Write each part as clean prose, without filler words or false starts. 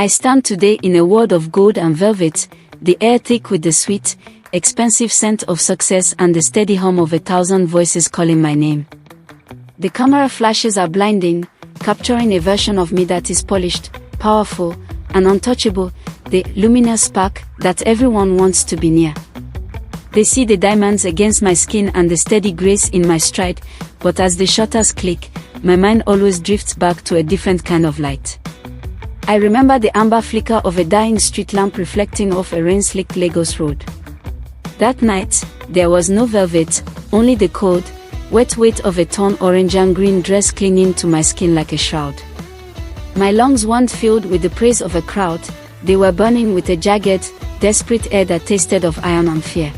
I stand today in a world of gold and velvet, the air thick with the sweet, expensive scent of success and the steady hum of 1,000 voices calling my name. The camera flashes are blinding, capturing a version of me that is polished, powerful, and untouchable, the luminous spark that everyone wants to be near. They see the diamonds against my skin and the steady grace in my stride, but as the shutters click, my mind always drifts back to a different kind of light. I remember the amber flicker of a dying street lamp reflecting off a rain-slicked Lagos road. That night, there was no velvet, only the cold, wet weight of a torn orange and green dress clinging to my skin like a shroud. My lungs weren't filled with the praise of a crowd, they were burning with a jagged, desperate air that tasted of iron and fear.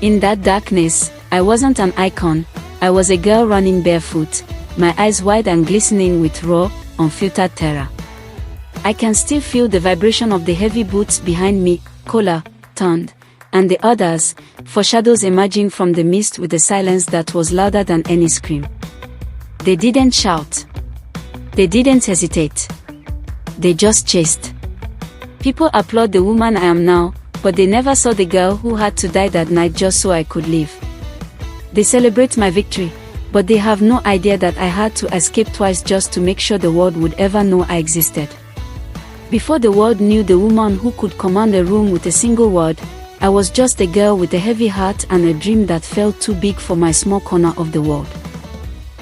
In that darkness, I wasn't an icon, I was a girl running barefoot, my eyes wide and glistening with raw, unfiltered terror. I can still feel the vibration of the heavy boots behind me, collar turned, and the others, for shadows emerging from the mist with a silence that was louder than any scream. They didn't shout. They didn't hesitate. They just chased. People applaud the woman I am now, but they never saw the girl who had to die that night just so I could live. They celebrate my victory, but they have no idea that I had to escape twice just to make sure the world would ever know I existed. Before the world knew the woman who could command a room with a single word, I was just a girl with a heavy heart and a dream that felt too big for my small corner of the world.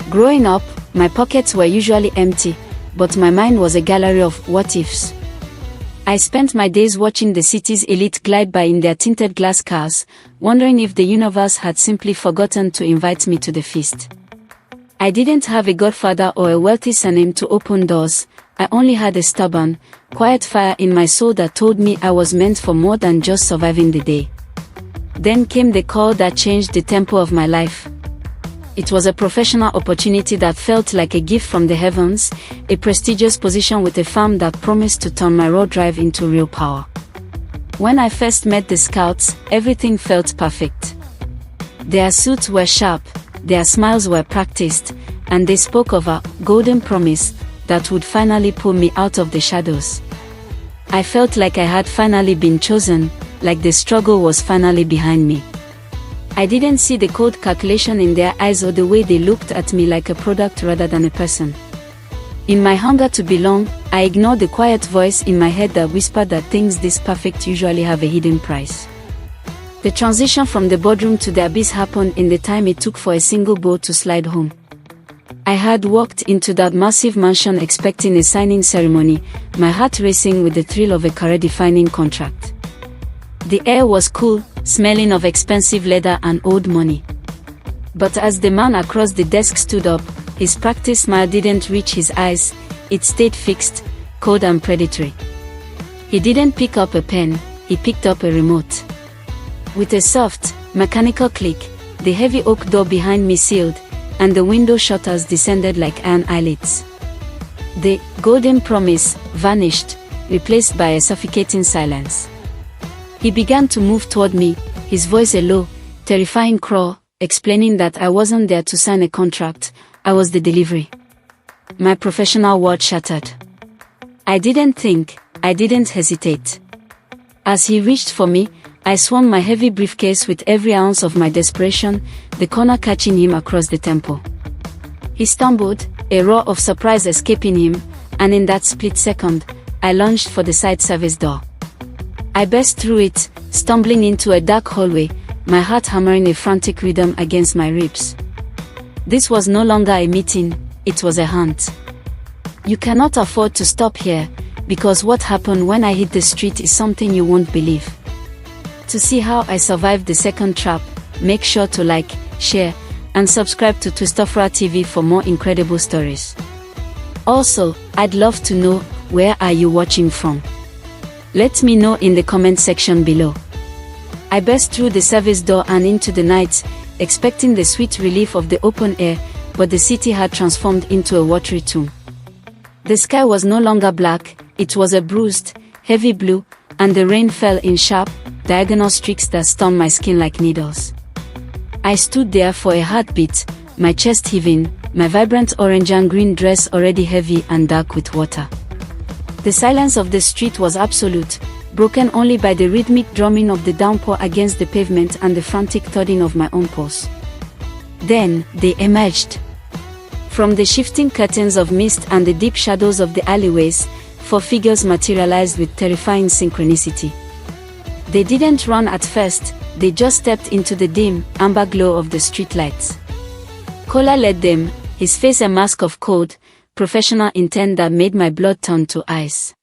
Growing up, my pockets were usually empty, but my mind was a gallery of what-ifs. I spent my days watching the city's elite glide by in their tinted glass cars, wondering if the universe had simply forgotten to invite me to the feast. I didn't have a godfather or a wealthy surname to open doors, I only had a stubborn, quiet fire in my soul that told me I was meant for more than just surviving the day. Then came the call that changed the tempo of my life. It was a professional opportunity that felt like a gift from the heavens, a prestigious position with a firm that promised to turn my raw drive into real power. When I first met the scouts, everything felt perfect. Their suits were sharp, their smiles were practiced, and they spoke of a golden promise that would finally pull me out of the shadows. I felt like I had finally been chosen, like the struggle was finally behind me. I didn't see the cold calculation in their eyes or the way they looked at me like a product rather than a person. In my hunger to belong, I ignored the quiet voice in my head that whispered that things this perfect usually have a hidden price. The transition from the boardroom to the abyss happened in the time it took for a single boat to slide home. I had walked into that massive mansion expecting a signing ceremony, my heart racing with the thrill of a career-defining contract. The air was cool, smelling of expensive leather and old money. But as the man across the desk stood up, his practiced smile didn't reach his eyes, it stayed fixed, cold and predatory. He didn't pick up a pen, he picked up a remote. With a soft, mechanical click, the heavy oak door behind me sealed, and the window shutters descended like iron eyelids. The golden promise vanished, replaced by a suffocating silence. He began to move toward me, his voice a low, terrifying crawl, explaining that I wasn't there to sign a contract, I was the delivery. My professional world shattered. I didn't think, I didn't hesitate. As he reached for me, I swung my heavy briefcase with every ounce of my desperation, the corner catching him across the temple. He stumbled, a roar of surprise escaping him, and in that split second, I lunged for the side service door. I burst through it, stumbling into a dark hallway, my heart hammering a frantic rhythm against my ribs. This was no longer a meeting, it was a hunt. You cannot afford to stop here, because what happened when I hit the street is something you won't believe. To see how I survived the second trap, make sure to like, share, and subscribe to Twistofra TV for more incredible stories. Also, I'd love to know, where are you watching from? Let me know in the comment section below. I burst through the service door and into the night, expecting the sweet relief of the open air, but the city had transformed into a watery tomb. The sky was no longer black, it was a bruised, heavy blue, and the rain fell in sharp, diagonal streaks that stung my skin like needles. I stood there for a heartbeat, my chest heaving, my vibrant orange and green dress already heavy and dark with water. The silence of the street was absolute, broken only by the rhythmic drumming of the downpour against the pavement and the frantic thudding of my own pulse. Then, they emerged. From the shifting curtains of mist and the deep shadows of the alleyways, 4 figures materialized with terrifying synchronicity. They didn't run at first, they just stepped into the dim, amber glow of the streetlights. Kola led them, his face a mask of cold, professional intent that made my blood turn to ice.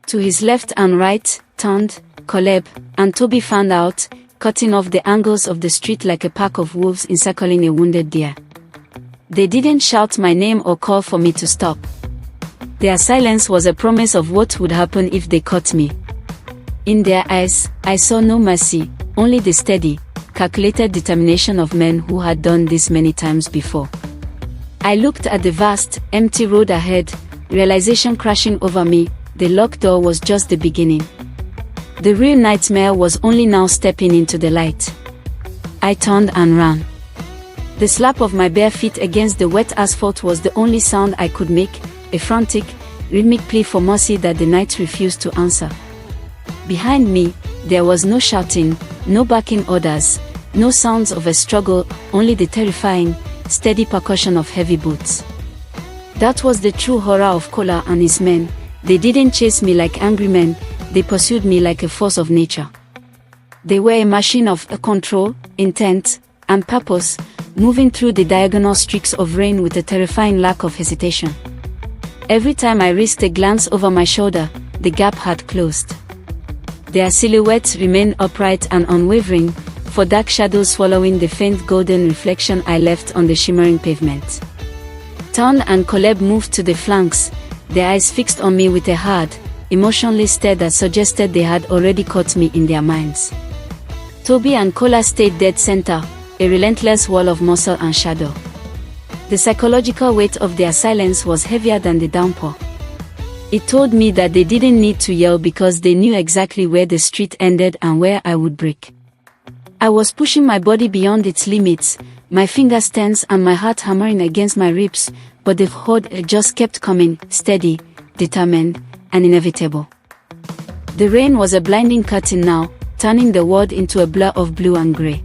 To his left and right, turned, Caleb, and Toby fanned out, cutting off the angles of the street like a pack of wolves encircling a wounded deer. They didn't shout my name or call for me to stop. Their silence was a promise of what would happen if they caught me. In their eyes, I saw no mercy, only the steady, calculated determination of men who had done this many times before. I looked at the vast, empty road ahead, realization crashing over me, the locked door was just the beginning. The real nightmare was only now stepping into the light. I turned and ran. The slap of my bare feet against the wet asphalt was the only sound I could make, a frantic, rhythmic plea for mercy that the night refused to answer. Behind me, there was no shouting, no barking orders, no sounds of a struggle, only the terrifying, steady percussion of heavy boots. That was the true horror of Kola and his men. They didn't chase me like angry men, they pursued me like a force of nature. They were a machine of control, intent, and purpose, moving through the diagonal streaks of rain with a terrifying lack of hesitation. Every time I risked a glance over my shoulder, the gap had closed. Their silhouettes remained upright and unwavering, for dark shadows swallowing the faint golden reflection I left on the shimmering pavement. Ton and Caleb moved to the flanks, their eyes fixed on me with a hard, emotionless stare that suggested they had already caught me in their minds. Toby and Kola stayed dead center, a relentless wall of muscle and shadow. The psychological weight of their silence was heavier than the downpour. It told me that they didn't need to yell because they knew exactly where the street ended and where I would break. I was pushing my body beyond its limits, my fingers tense and my heart hammering against my ribs, but the horde just kept coming, steady, determined, and inevitable. The rain was a blinding curtain now, turning the world into a blur of blue and grey.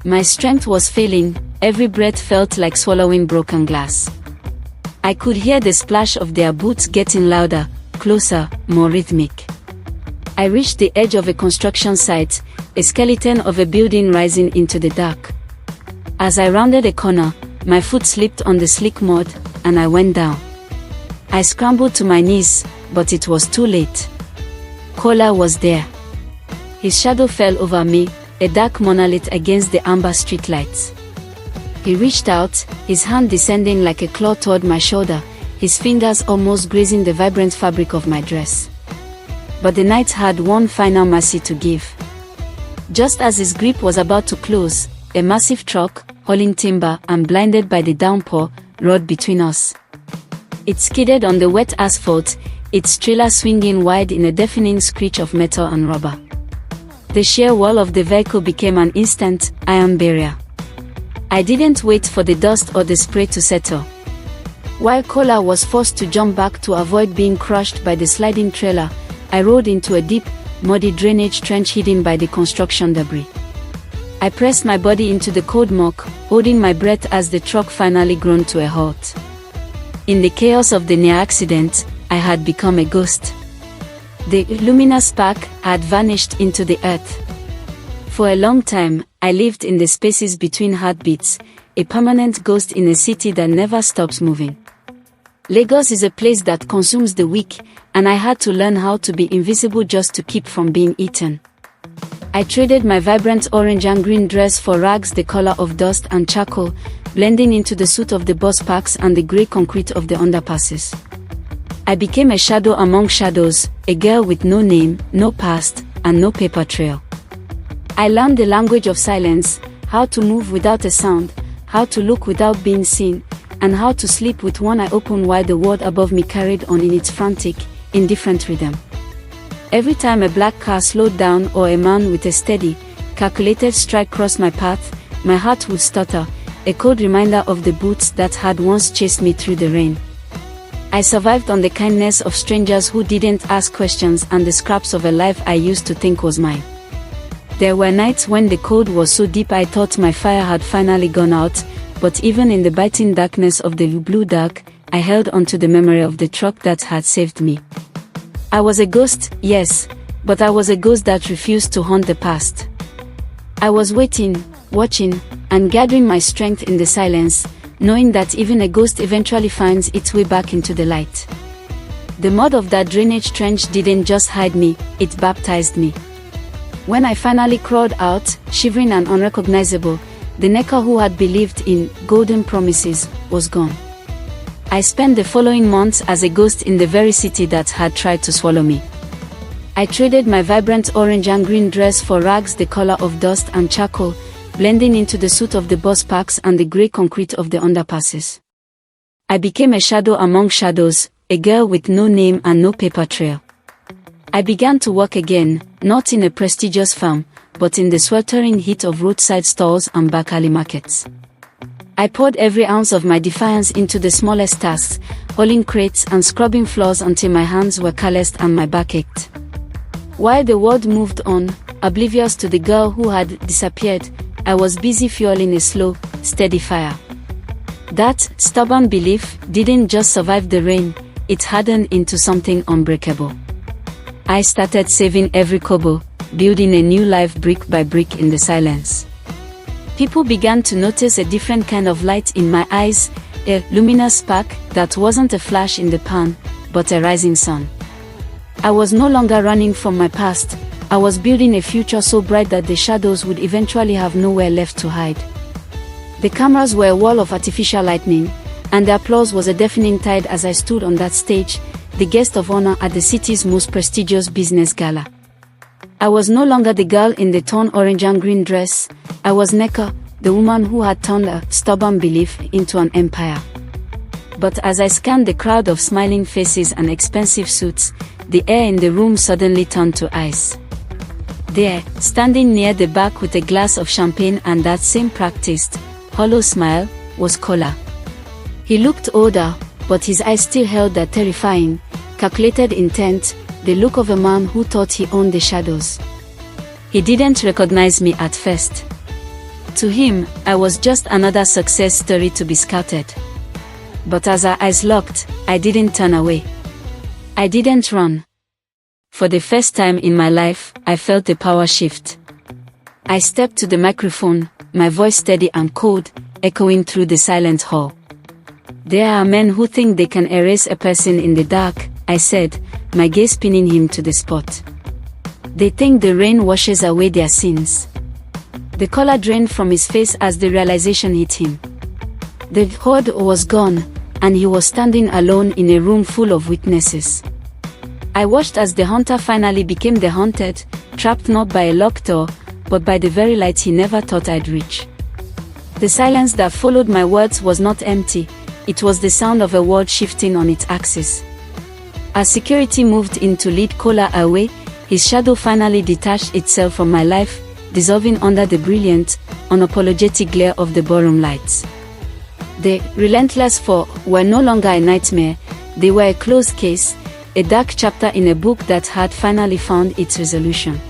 My strength was failing, every breath felt like swallowing broken glass. I could hear the splash of their boots getting louder, closer, more rhythmic. I reached the edge of a construction site, a skeleton of a building rising into the dark. As I rounded a corner, my foot slipped on the slick mud, and I went down. I scrambled to my knees, but it was too late. Kola was there. His shadow fell over me, a dark monolith against the amber streetlights. He reached out, his hand descending like a claw toward my shoulder, his fingers almost grazing the vibrant fabric of my dress. But the night had one final mercy to give. Just as his grip was about to close, a massive truck, hauling timber and blinded by the downpour, roared between us. It skidded on the wet asphalt, its trailer swinging wide in a deafening screech of metal and rubber. The sheer wall of the vehicle became an instant, iron barrier. I didn't wait for the dust or the spray to settle. While Kola was forced to jump back to avoid being crushed by the sliding trailer, I rode into a deep, muddy drainage trench hidden by the construction debris. I pressed my body into the cold muck, holding my breath as the truck finally ground to a halt. In the chaos of the near accident, I had become a ghost. The luminous spark had vanished into the earth. For a long time, I lived in the spaces between heartbeats, a permanent ghost in a city that never stops moving. Lagos is a place that consumes the weak, and I had to learn how to be invisible just to keep from being eaten. I traded my vibrant orange and green dress for rags the color of dust and charcoal, blending into the soot of the bus parks and the grey concrete of the underpasses. I became a shadow among shadows, a girl with no name, no past, and no paper trail. I learned the language of silence, how to move without a sound, how to look without being seen, and how to sleep with one eye open while the world above me carried on in its frantic, indifferent rhythm. Every time a black car slowed down or a man with a steady, calculated stride crossed my path, my heart would stutter, a cold reminder of the boots that had once chased me through the rain. I survived on the kindness of strangers who didn't ask questions and the scraps of a life I used to think was mine. There were nights when the cold was so deep I thought my fire had finally gone out, but even in the biting darkness of the blue dark, I held onto the memory of the truck that had saved me. I was a ghost, yes, but I was a ghost that refused to haunt the past. I was waiting, watching, and gathering my strength in the silence, knowing that even a ghost eventually finds its way back into the light. The mud of that drainage trench didn't just hide me, it baptized me. When I finally crawled out, shivering and unrecognizable, the Neka who had believed in golden promises was gone. I spent the following months as a ghost in the very city that had tried to swallow me. I traded my vibrant orange and green dress for rags the color of dust and charcoal, blending into the soot of the bus parks and the grey concrete of the underpasses. I became a shadow among shadows, a girl with no name and no paper trail. I began to work again, not in a prestigious firm, but in the sweltering heat of roadside stalls and back alley markets. I poured every ounce of my defiance into the smallest tasks, hauling crates and scrubbing floors until my hands were calloused and my back ached. While the world moved on, oblivious to the girl who had disappeared, I was busy fueling a slow, steady fire. That stubborn belief didn't just survive the rain, it hardened into something unbreakable. I started saving every kobo, building a new life brick by brick in the silence. People began to notice a different kind of light in my eyes, a luminous spark that wasn't a flash in the pan, but a rising sun. I was no longer running from my past, I was building a future so bright that the shadows would eventually have nowhere left to hide. The cameras were a wall of artificial lightning, and the applause was a deafening tide as I stood on that stage, the guest of honor at the city's most prestigious business gala. I was no longer the girl in the torn orange and green dress, I was Neka, the woman who had turned a stubborn belief into an empire. But as I scanned the crowd of smiling faces and expensive suits, the air in the room suddenly turned to ice. There, standing near the back with a glass of champagne and that same practiced, hollow smile, was Kola. He looked older, but his eyes still held that terrifying, calculated intent, the look of a man who thought he owned the shadows. He didn't recognize me at first. To him, I was just another success story to be scouted. But as our eyes locked, I didn't turn away. I didn't run. For the first time in my life, I felt a power shift. I stepped to the microphone, my voice steady and cold, echoing through the silent hall. There are men who think they can erase a person in the dark, I said, my gaze pinning him to the spot. They think the rain washes away their sins. The color drained from his face as the realization hit him. The horde was gone, and he was standing alone in a room full of witnesses. I watched as the hunter finally became the hunted, trapped not by a locked door, but by the very light he never thought I'd reach. The silence that followed my words was not empty, it was the sound of a world shifting on its axis. As security moved in to lead Kola away, his shadow finally detached itself from my life, dissolving under the brilliant, unapologetic glare of the ballroom lights. The relentless four were no longer a nightmare, they were a closed case, a dark chapter in a book that had finally found its resolution.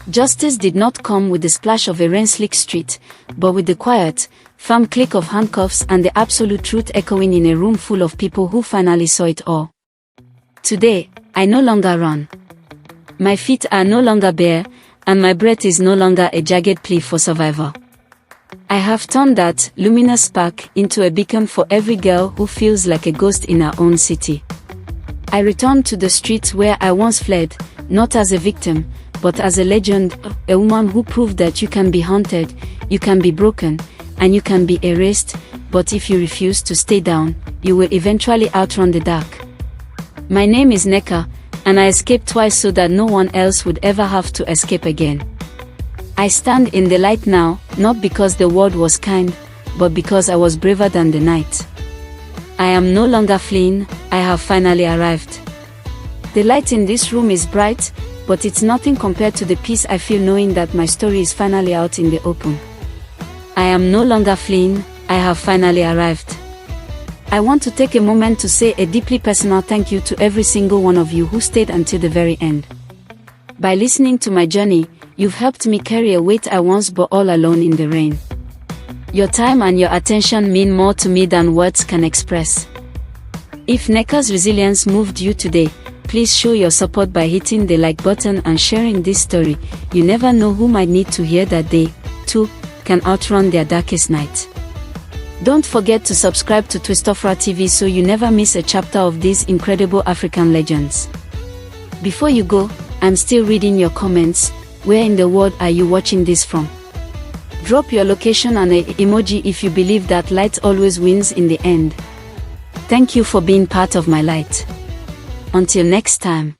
Justice did not come with the splash of a rain-slick street, but with the quiet, firm click of handcuffs and the absolute truth echoing in a room full of people who finally saw it all. Today, I no longer run. My feet are no longer bare, and my breath is no longer a jagged plea for survival. I have turned that luminous spark into a beacon for every girl who feels like a ghost in her own city. I returned to the streets where I once fled, not as a victim, but as a legend, a woman who proved that you can be haunted, you can be broken, and you can be erased, but if you refuse to stay down, you will eventually outrun the dark. My name is Neka, and I escaped twice so that no one else would ever have to escape again. I stand in the light now, not because the world was kind, but because I was braver than the night. I am no longer fleeing, I have finally arrived. The light in this room is bright, but it's nothing compared to the peace I feel knowing that my story is finally out in the open. I am no longer fleeing, I have finally arrived. I want to take a moment to say a deeply personal thank you to every single one of you who stayed until the very end. By listening to my journey, you've helped me carry a weight I once bore all alone in the rain. Your time and your attention mean more to me than words can express. If Nneka's resilience moved you today, please show your support by hitting the like button and sharing this story. You never know who might need to hear that they, too, can outrun their darkest night. Don't forget to subscribe to Twistofra TV so you never miss a chapter of these incredible African legends. Before you go, I'm still reading your comments. Where in the world are you watching this from? Drop your location and an emoji if you believe that light always wins in the end. Thank you for being part of my light. Until next time.